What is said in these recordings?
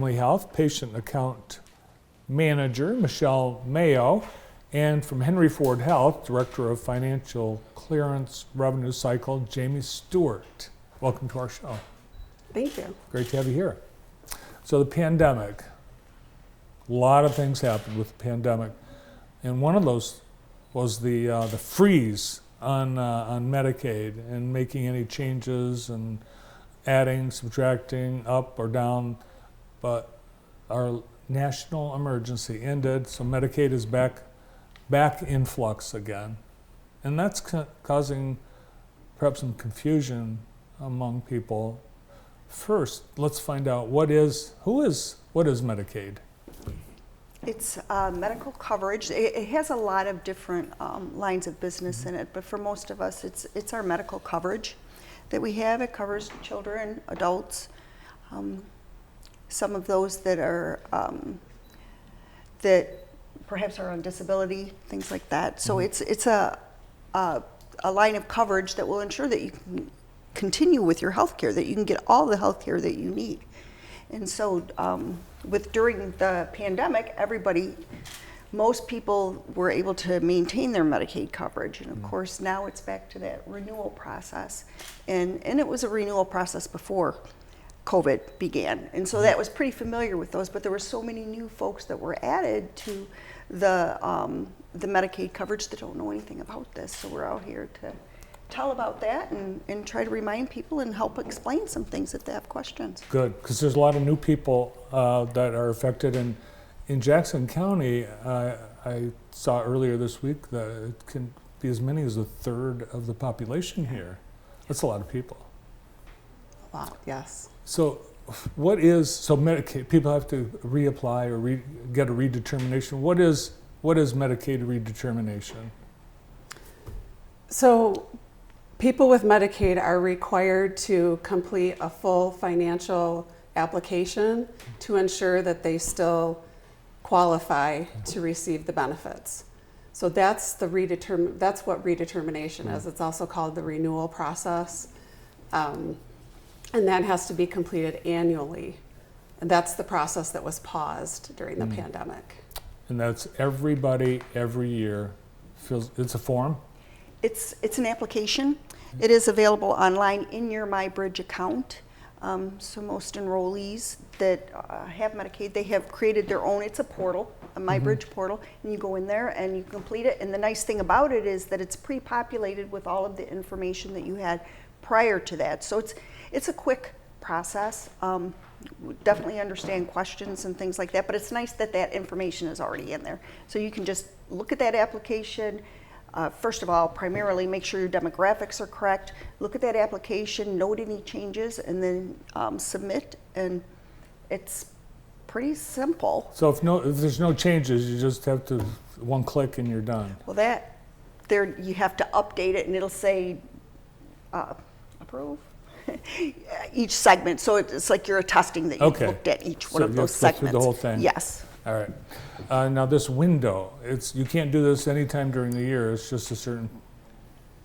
Family Health Patient Account Manager, Michelle Mayo, and from Henry Ford Health, Director of Financial Clearance Revenue Cycle, Jamie Stewart. Welcome to our show. Thank you. Great to have you here. So the pandemic, a lot of things happened with the pandemic, and one of those was the freeze on Medicaid and making any changes and adding, subtracting, up or down. But our national emergency ended, so Medicaid is back in flux again, and that's causing perhaps some confusion among people. First, let's find out what is Medicaid? It's medical coverage. It has a lot of different lines of business in it, but for most of us, it's our medical coverage that we have. It covers children, adults, some of those that are that perhaps are on disability, things like that. So it's a line of coverage that will ensure that you can continue with your health care, that you can get all the health care that you need. And so during the pandemic, most people were able to maintain their Medicaid coverage. And of course, now it's back to that renewal process. And it was a renewal process before COVID began. And so that was pretty familiar with those, but there were so many new folks that were added to the Medicaid coverage that don't know anything about this. So we're out here to tell about that and try to remind people and help explain some things if they have questions. Good, because there's a lot of new people that are affected. And in Jackson County, I saw earlier this week that it can be as many as a third of the population here. That's a lot of people. A lot, yes. So Medicaid, people have to reapply or get a redetermination. What is Medicaid redetermination? So people with Medicaid are required to complete a full financial application to ensure that they still qualify to receive the benefits. So that's what redetermination is. It's also called the renewal process. And that has to be completed annually. And that's the process that was paused during the pandemic. And that's everybody every year it's a form? It's an application. It is available online in your MyBridge account. So most enrollees that have Medicaid, they have created their own. It's a portal, a MyBridge portal, and you go in there and you complete it. And the nice thing about it is that it's pre-populated with all of the information that you had prior to that. So it's a quick process. We definitely understand questions and things like that, but it's nice that that information is already in there. So you can just look at that application. First of all, primarily make sure your demographics are correct. Look at that application, note any changes, and then submit. And it's pretty simple. So if there's no changes, you just have to one click and you're done. Well, you have to update it, and it'll say approve each segment. So it's like you're attesting that you've looked at each one of those segments. Through the whole thing. Yes. All right. Now this window, you can't do this anytime during the year. It's just a certain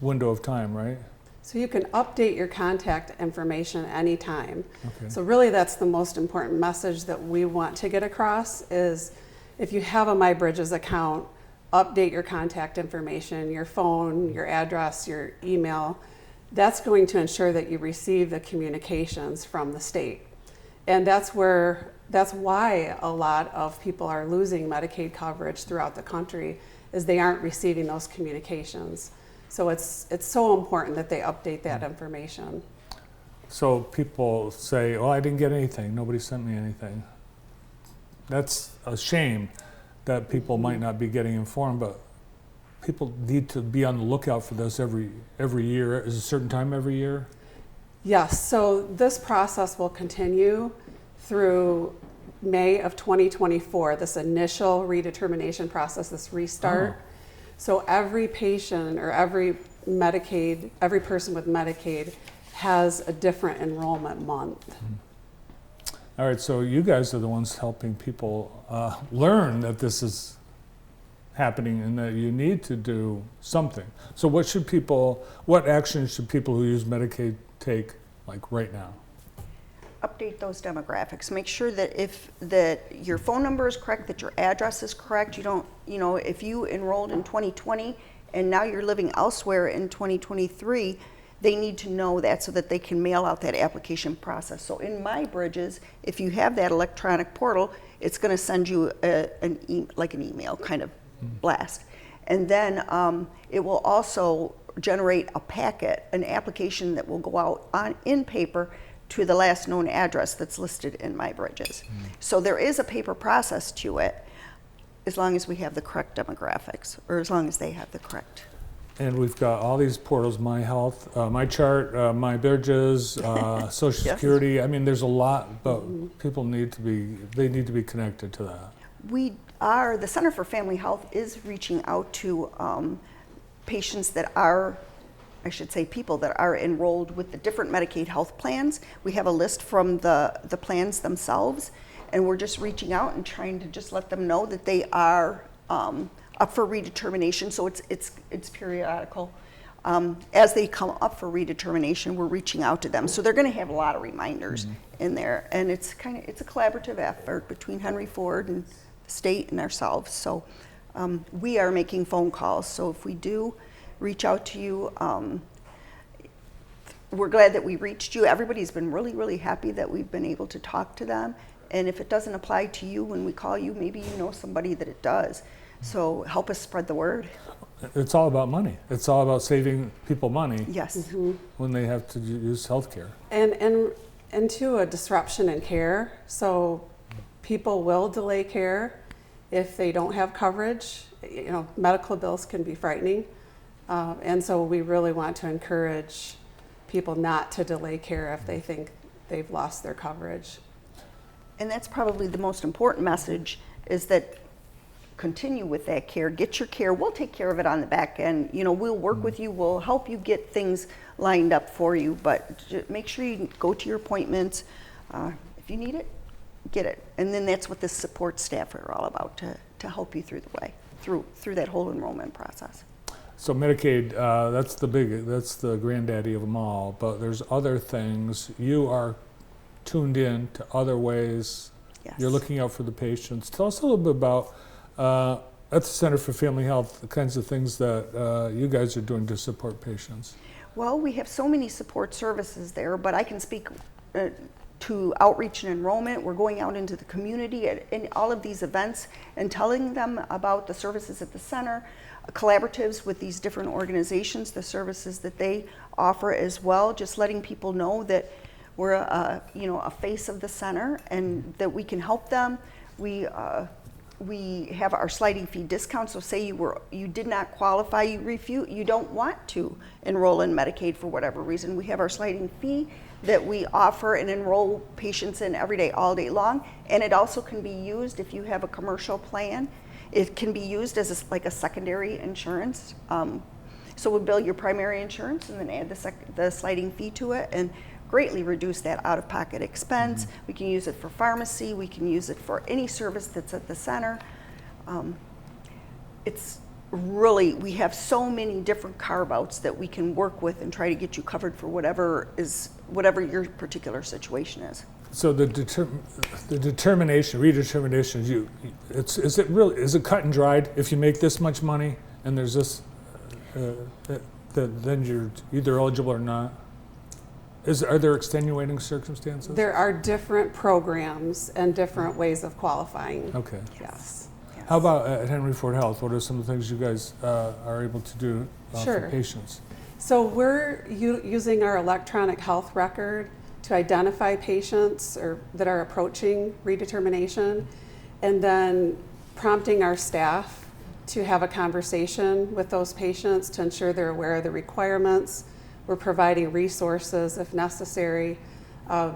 window of time, right? So you can update your contact information anytime. Okay. So really that's the most important message that we want to get across is if you have a MyBridges account, update your contact information, your phone, your address, your email. That's going to ensure that you receive the communications from the state. And that's why a lot of people are losing Medicaid coverage throughout the country is they aren't receiving those communications. So it's so important that they update that information. So people say, oh, I didn't get anything. Nobody sent me anything. That's a shame that people might not be getting informed, but people need to be on the lookout for this every year. Is it a certain time every year? Yes, so this process will continue through May of 2024, this initial redetermination process, this restart. Oh. So every patient or every person with Medicaid has a different enrollment month. All right, so you guys are the ones helping people learn that this is happening and that you need to do something. So what actions should people who use Medicaid take, like right now? update those demographics. Make sure that your phone number is correct, that your address is correct. You don't, if you enrolled in 2020 and now you're living elsewhere in 2023, they need to know that so that they can mail out that application process. So in My Bridges, if you have that electronic portal, it's going to send you an email kind of blast. And then it will also generate a packet, an application that will go out in paper to the last known address that's listed in My Bridges. So there is a paper process to it, as long as we have the correct demographics, or as long as they have the correct. And we've got all these portals: My Health, My Chart, My Bridges, Social Security. I mean, there's a lot, but people need to be connected to that. The Center for Family Health is reaching out to patients that are, people that are enrolled with the different Medicaid health plans. We have a list from the plans themselves, and we're just reaching out and trying to just let them know that they are up for redetermination. So it's periodical. As they come up for redetermination, we're reaching out to them. So they're going to have a lot of reminders in there, and it's a collaborative effort between Henry Ford and the state and ourselves. So we are making phone calls. So if we do reach out to you, we're glad that we reached you. Everybody's been really, really happy that we've been able to talk to them. And if it doesn't apply to you when we call you, maybe you know somebody that it does. So help us spread the word. It's all about money. It's all about saving people money. Yes. When they have to use healthcare. And to a disruption in care. So people will delay care if they don't have coverage. Medical bills can be frightening. And so we really want to encourage people not to delay care if they think they've lost their coverage. And that's probably the most important message, is that continue with that care, get your care. We'll take care of it on the back end. We'll work with you, we'll help you get things lined up for you, but make sure you go to your appointments. If you need it, get it. And then that's what the support staff are all about, to help you through the way, through that whole enrollment process. So Medicaid, that's the granddaddy of them all, but there's other things. You are tuned in to other ways. Yes. You're looking out for the patients. Tell us a little bit about, at the Center for Family Health, the kinds of things that you guys are doing to support patients. Well, we have so many support services there, but I can speak to outreach and enrollment. We're going out into the community in all of these events and telling them about the services at the center, collaboratives with these different organizations, the services that they offer as well, just letting people know that we're a face of the center and that we can help them. We have our sliding fee discount. So say you did not qualify, you don't want to enroll in Medicaid for whatever reason. We have our sliding fee that we offer and enroll patients in every day, all day long. And it also can be used if you have a commercial plan. It can be used as a secondary insurance. So we'll bill your primary insurance and then add the sliding fee to it and greatly reduce that out-of-pocket expense. We can use it for pharmacy. We can use it for any service that's at the center. It's really, we have so many different carve-outs that we can work with and try to get you covered for whatever your particular situation is. So the redetermination, is it cut and dried? If you make this much money and there's this, then you're either eligible or not? Are there extenuating circumstances? There are different programs and different ways of qualifying. Okay. Yes. How about at Henry Ford Health? What are some of the things you guys are able to do for patients? So we're using our electronic health record to identify patients that are approaching redetermination, and then prompting our staff to have a conversation with those patients to ensure they're aware of the requirements. We're providing resources if necessary.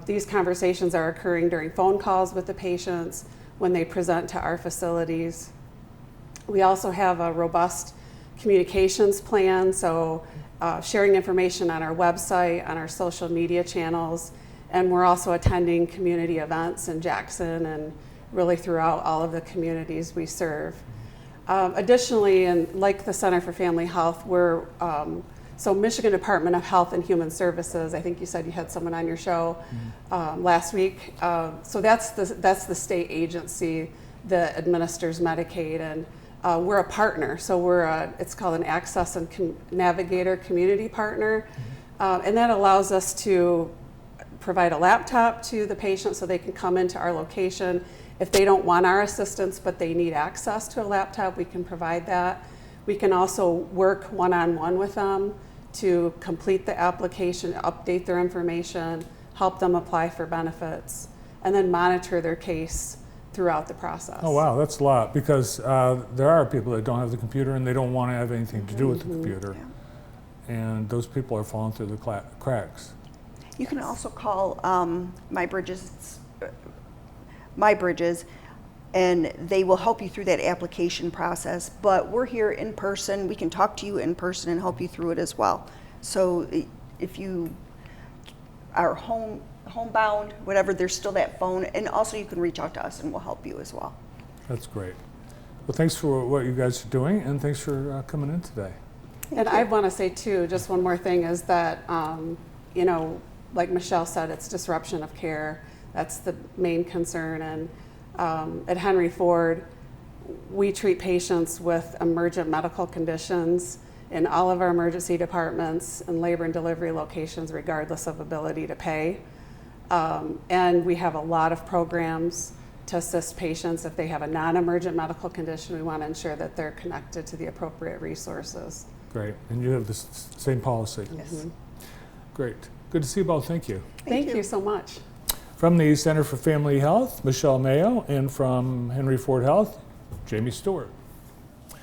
These conversations are occurring during phone calls with the patients when they present to our facilities. We also have a robust communications plan, so sharing information on our website, on our social media channels, and we're also attending community events in Jackson and really throughout all of the communities we serve. Additionally, and like the Center for Family Health, we're So Michigan Department of Health and Human Services, I think you said you had someone on your show last week. So that's the state agency that administers Medicaid, and we're a partner. So it's called an Access and Navigator Community Partner, and that allows us to provide a laptop to the patient so they can come into our location. If they don't want our assistance but they need access to a laptop, we can provide that. We can also work one-on-one with them to complete the application, update their information, help them apply for benefits, and then monitor their case throughout the process. Oh wow, that's a lot, because there are people that don't have the computer and they don't want to have anything to do with the computer. Yeah. And those people are falling through the cracks. You can also call My Bridges, and they will help you through that application process. But we're here in person. We can talk to you in person and help you through it as well. So if you are homebound, whatever, there's still that phone. And also you can reach out to us and we'll help you as well. That's great. Well, thanks for what you guys are doing, and thanks for coming in today. And I want to say too, just one more thing is that, you know, like Michelle said, it's disruption of care. That's the main concern. And at Henry Ford, we treat patients with emergent medical conditions in all of our emergency departments and labor and delivery locations, regardless of ability to pay. And we have a lot of programs to assist patients. If they have a non-emergent medical condition, we want to ensure that they're connected to the appropriate resources. Great. And you have the same policy. Yes. Great. Good to see you both. Thank you. Thank you so much. From the Center for Family Health, Michelle Mayo, and from Henry Ford Health, Jamie Stewart.